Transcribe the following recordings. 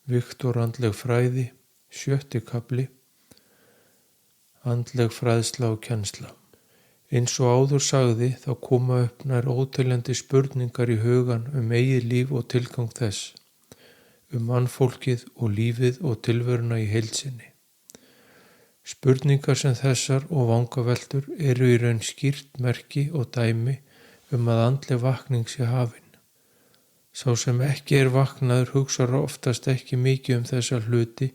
Viktor andleg fræði, 7. kafli, andleg fræðsla og kennsla. Eins og áður sagði þá koma upp nær óteljandi spurningar í hugan eigið líf og tilgang þess, mannfólkið og lífið og tilveruna í heild sinni. Spurningar sem þessar og vangaveltur eru í raun skýrt merki og dæmi að andleg vakning sé hafin. Sá sem ekki vaknaður hugsar oftast ekki mikið þessa hluti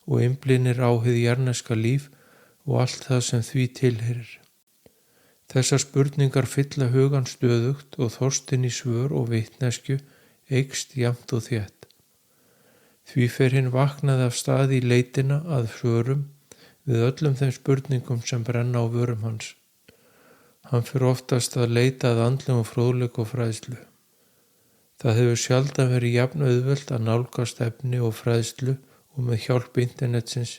og einblínir á hið jarðneska líf og allt það sem því tilheyrir. Þessar spurningar fylla hugan stöðugt og þorstinn í svör og vitneskju eykst jafnt og þétt. Því fer hinn vaknaði af stað í leitina að svörum við öllum þeim spurningum sem brenna á vörum hans. Hann fer oftast að leita að andlegum fróðleik og fræðslu. Það hefur sjaldan verið jafn auðvelt að nálgast efni og fræðslu og með hjálp internetsins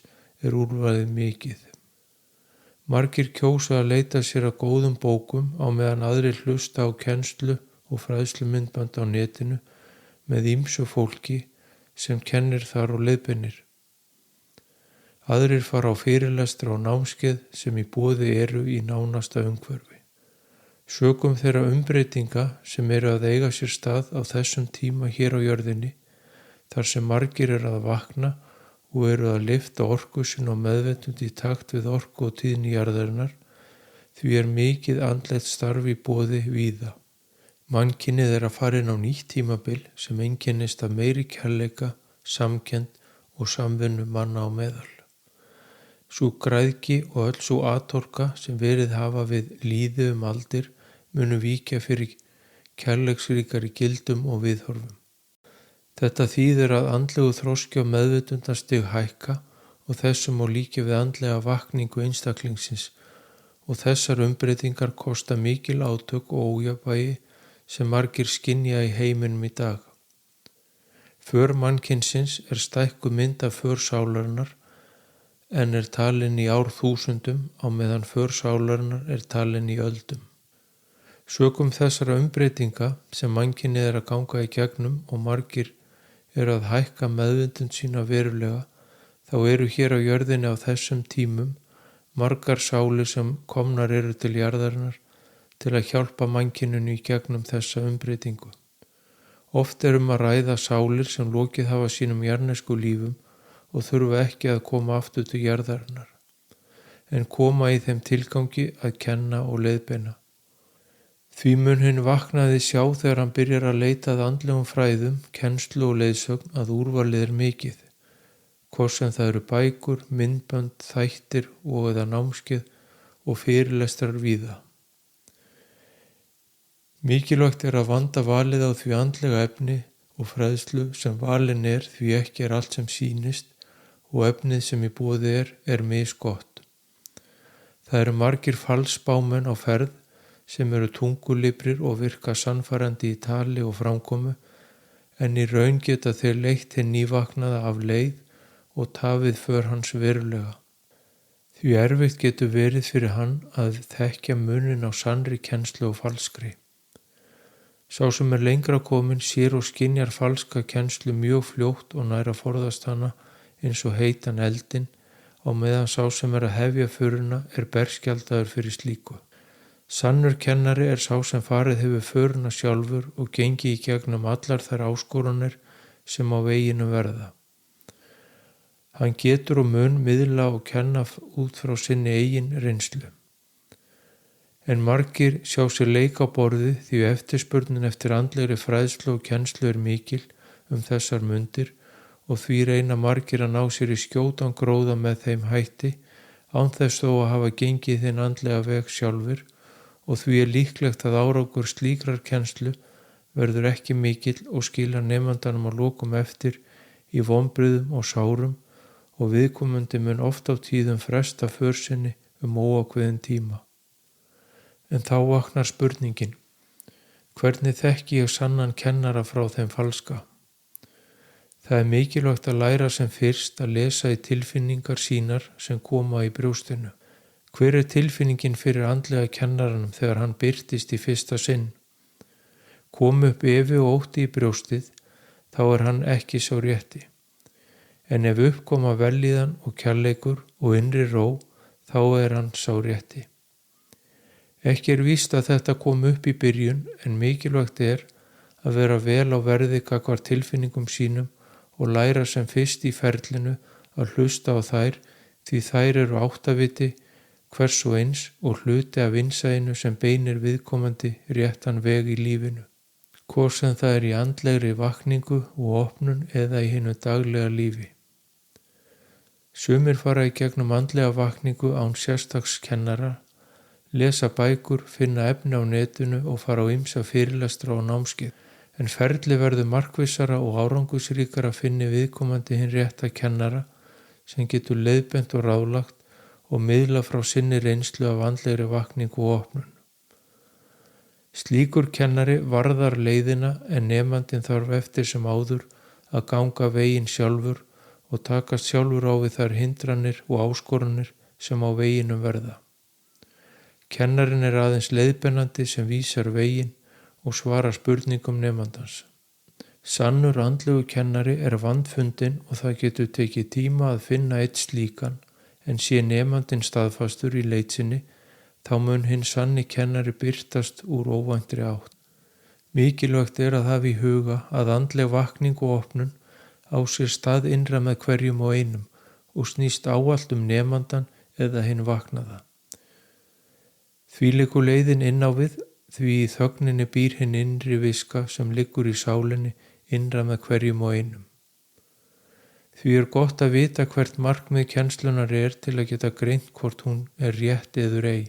úrvalið mikið. Margir kjósa að leita sér að góðum bókum á meðan aðrir hlusta á kennslu og fræðslumyndband á netinu með ýmsu fólki sem kennir þar og leiðbeinir. Aðrir fara á fyrirlestra og námskeið sem í boði eru í nánasta umhverfi. Sökum þeirra umbreytinga sem að eiga sér stað á þessum tíma hér á jörðinni, þar sem margir að vakna og að lyfta orku sinni og meðvitund í takt við orku og tíðni jarðarinnar, því mikið andlegt starf í boði víða. Mannkynið að fara inn á nýtt tímabil sem einkennist af meiri kærleika, samkennd og samvinnu manna á meðal. Sú græðgi og öll sú atorka sem verið hafa við líði aldir munu víkja fyrir kærleiksríkari gildum og viðhorfum. Þetta þýðir að andlegu þroski og meðvitundastig hækka og þessum má líkja við andlega vakningu einstaklingsins og þessar umbreytingar kosta mikil átök og ójafnvægi sem margir skynja í heiminum í dag. För mannkynsins stækkuð mynd af för sálarinnar en talin í árþúsundum á meðan för sálarinnar talin í öldum. Sökum þessara umbreytinga sem mannkynið að ganga í gegnum og margir að hækka meðvitund sína verulega, þá hér á jörðinni á þessum tímum margar sálir sem komnar til jarðarinnar til að hjálpa mannkyninu í gegnum þessa umbreytingu. Oft að ræða sálir sem lokið hafa sínum jarðnesku lífum og þurfa ekki að koma aftur til jarðarinnar, en koma í þeim tilgangi að kenna og leiðbeina. Því mun hinn vaknaði sjá þegar hann byrjar að leita að andlegum fræðum, kennslu og leiðsögn að úrvalið mikið, hvort sem það eru bækur, myndbönd, þættir og eða námskeið og fyrirlestrar víða. Mikilvægt að vanda valið á því andlega efni og fræðslu sem valin því ekki allt sem sýnist og efnið sem í boði misgott. Það eru margir falsspámenn á ferð sem eru tungulibrir og virka sannfærandi í tali og framkomu, en í raun geta þeir leitt hinn nývaknaða af leið og tafið för hans verulega. Því erfitt getur verið fyrir hann að þekkja muninn á sannri kennslu og falskri. Sá sem lengra kominn sér og skynjar falska kennslu mjög fljótt og nær að forðast hana eins og heitan eldinn, á meðan sá sem að hefja föruna berskjaldaður fyrir slíku. Sannur kennari sá sem farið hefur föruna sjálfur og gengi í gegnum allar þær áskoranir sem á veginum verða. Hann getur og mun miðla og kenna út frá sinni eigin reynslu. En margir sjá sér leik á borði því eftirspurnin eftir andlegri fræðslu og kennslu mikil þessar mundir og því reyna margir að ná sér í skjótan gróða með þeim hætti án þess þó að hafa gengið þinn andlega veg sjálfur og því líklegt að árangur slíkrar kennslu verður ekki mikill og skilar nemandanum að lokum eftir í vonbrigðum og sárum og viðkomandi mun oft á tíðum fresta för sinni óákveðinn tíma. En þá vaknar spurningin: hvernig þekki ég sannan kennara frá þeim falska? Það mikilvægt að læra sem fyrst að lesa í tilfinningar sínar sem koma í brjóstinu. Hver tilfinningin fyrir andlega kennaranum þegar hann birtist í fyrsta sinn? Kom upp efi og ótti í brjóstið, þá hann ekki sá rétti. en ef uppkoma vellíðan og kærleikur og innri ró, þá hann sá rétti. Ekki víst að þetta kom upp í byrjun, en mikilvægt að vera vel á verði gagnvart tilfinningum sínum og læra sem fyrst í ferlinu að hlusta á þær, því þær eru áttaviti hvers og eins og hluti af innsæinu sem beinir viðkomandi réttan veg í lífinu, hvort sem það í andlegri vakningu og opnun eða í hinu daglega lífi. Sumir fara í gegnum andlega vakningu án sérstaks kennara, lesa bækur, finna efni á netinu og fara á ýmsa fyrirlestra og námskeið, en ferli verður markvissara og árangusríkara að finni viðkomandi hinn rétta kennara sem getur leiðbent og ráðlagt og miðla frá sinni reynslu af andlegri vakningu og opnun. Slíkur kennari varðar leiðina, en nemandinn þarf eftir sem áður að ganga veginn sjálfur og takast sjálfur á við þær hindranir og áskoranir sem á veginum verða. Kennarinn aðeins leiðbeinandi sem vísar veginn og svarar spurningum nemandans. Sannur andlegu kennari vandfundinn og það getur tekið tíma að finna einn slíkan, en sé nemandinn staðfastur í leit sinni, þá mun hinn sanni kennari birtast úr óvæntri átt. Mikilvægt að hafa í huga að andleg vakning og opnun á sér stað innra með hverjum og einum og snýst ávallt nemandan eða hinn vaknaða. Því liggur leiðin inn á við, því í þögninni býr hinn innri viska sem liggur í sálinni innra með hverjum og einum. Því gott að vita hvert markmið kennslunar til að geta greint hvort hún rétt eður ei.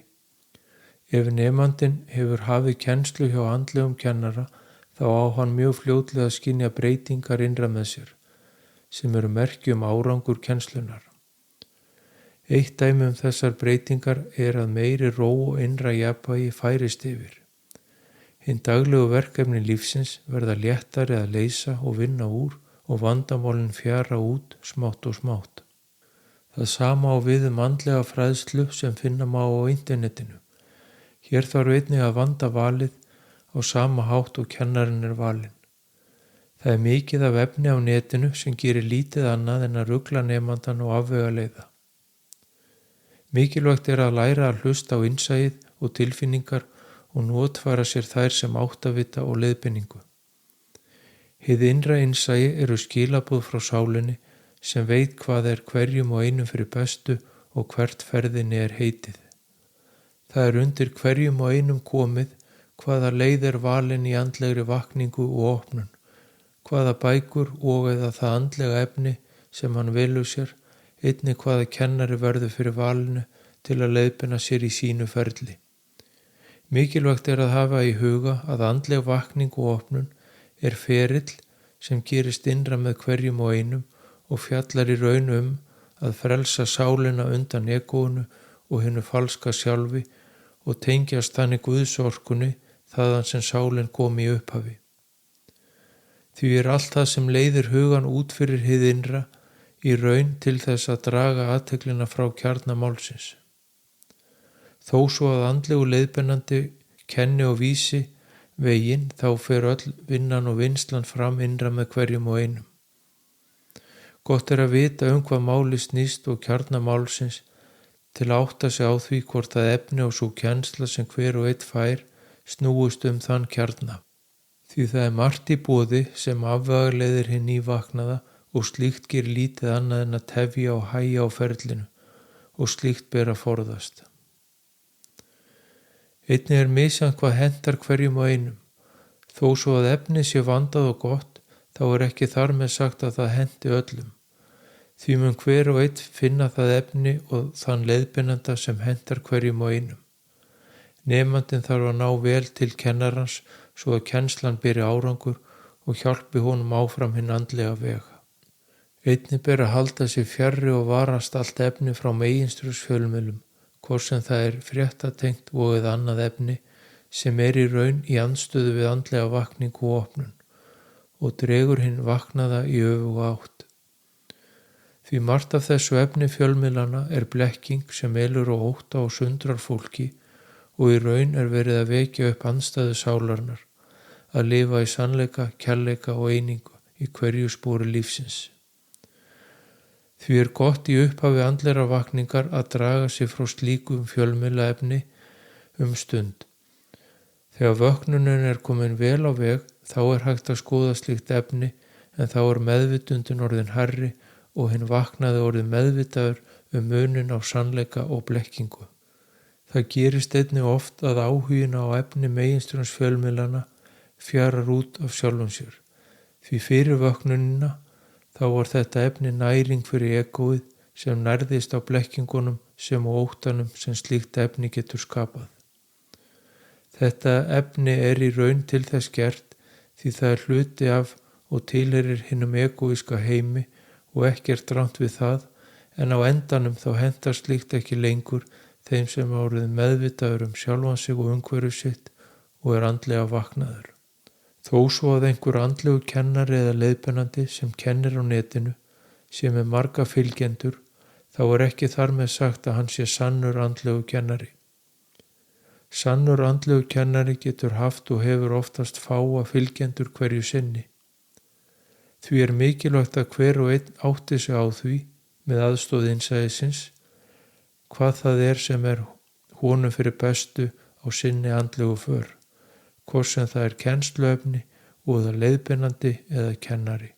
Ef nemandinn hefur hafið kennslu hjá andlegum kennara, þá á hann mjög fljótlega að skynja breytingar innra með sér, sem eru merki árangur kennslunar. Eitt dæmi þessar breytingar að meiri ró og innra jafnvægi færist yfir. Hinn daglegu verkefni lífsins verða léttari að leysa og vinna úr og vandamálin fjara út smátt og smátt. Það sama á við andlega fræðslu sem finna má á internetinu. Hér þarf einnig að vanda valið á sama hátt og kennarinn valinn. Það mikið af efni á netinu sem gerir lítið annað en að rugla nemandan og afvegaleiða. Mikilvægt að læra að hlusta á innsæið og tilfinningar og notfæra sér þær sem áttavita og leiðbeiningu. Hið innra innsæi eru skilaboð frá sálinni sem veit hvað hverjum og einum fyrir bestu og hvert ferðinni heitið. Það undir hverjum og einum komið hvaða leið valin í andlegri vakningu og opnun, hvaða bækur og eða það andlega efni sem hann velur sér, einnig hvaða kennari verður fyrir valinu til að leiðbeina sér í sínu ferli. Mikilvægt að hafa í huga að andleg vakning og opnun ferill sem gerist innra með hverjum og einum og fjallar í raun að frelsa sálina undan egóinu og hinnu falska sjálfi og tengjast þannig Guðsorkunni þaðan sem sálin kom í upphafi. Því allt það sem leiðir hugan út fyrir hið innra í raun til þess að draga athyglina frá kjarna málsins. Þó svo að andlegu leiðbeinandi kenni og vísi veginn, þá fer öll vinnan og vinslan fram innra með hverjum og einum. Gott að vita hvað máli snýst og kjarna málsins til að átta sig á því hvort það efni og svo kennsla sem hver og einn fær snúist þann kjarna. Því það margt í boði sem afvegaleiðir hinn nývaknaða og slíkt gerir lítið annað en að tefja og hægja á ferlinu og slíkt ber að forðast. Einnig misjafnt hvað hentar hverjum og einum. Þó svo að efnið sé vandað og gott, þá ekki þar með sagt að það henti öllum. Því mun hver og einn finna það efni og þann leiðbeinanda sem hentar hverjum og einum. Nemandinn þarf að ná vel til kennarans svo að kennslan beri árangur og hjálpi honum áfram hinn andlega vega. Einnig ber að halda sig fjarri og varast allt efni frá meginstraumsfjölmiðlum, hvort sem það fréttatengt og eða annað efni sem í raun í andstöðu við andlega vakningu og opnun og dregur hinn vaknaða í öfuga átt. Því margt af þessu efni fjölmiðlana blekking sem elur og ótta og sundrar fólki og í raun verið að vekja upp andstæðu sálarinnar, að lifa í sannleika, kærleika og einingu í hverju spori lífsins. Því er gott í upphafi andleira vakningar að draga sig frá slíkum fjölmiðlaefni stund. Þegar vöknunin er komin vel á veg þá er hægt að skoða slíkt efni en þá er meðvitundin orðin hærri og hinn vaknaði orðin meðvitaður munin á sannleika og blekkingu. Það gerist einnig oft að áhugin á efni meginströms fjölmiðlana fjarar út af sjálfum sér. Því fyrir vöknunina þá var þetta efni næring fyrir egóið sem nærðist á blekkingunum sem og óttanum sem slíkt efni getur skapað. Þetta efni er í raun til þess gert því það er hluti af og tilheyrir hinum egóíska heimi og ekkert rangt við það, en á endanum þá hentar slíkt ekki lengur þeim sem orðið meðvitaður sjálfan sig og umhverfi sitt og er andlega vaknaður. Þó svo að einhver andlegu kennari eða leiðbeinandi sem kennir á netinu sé með marga fylgjendur, þá er ekki þar með sagt að hann sé sannur andlegu kennari. Sannur andlegu kennari getur haft og hefur oftast fáa fylgjendur hverju sinni. Því er mikilvægt að hver og einn átti sig á því, með aðstoð innsæðisins, hvað það er sem er honum fyrir bestu á sinni andlegu för, hvort sem það er kennsluefni og það leiðbeinandi eða kennari.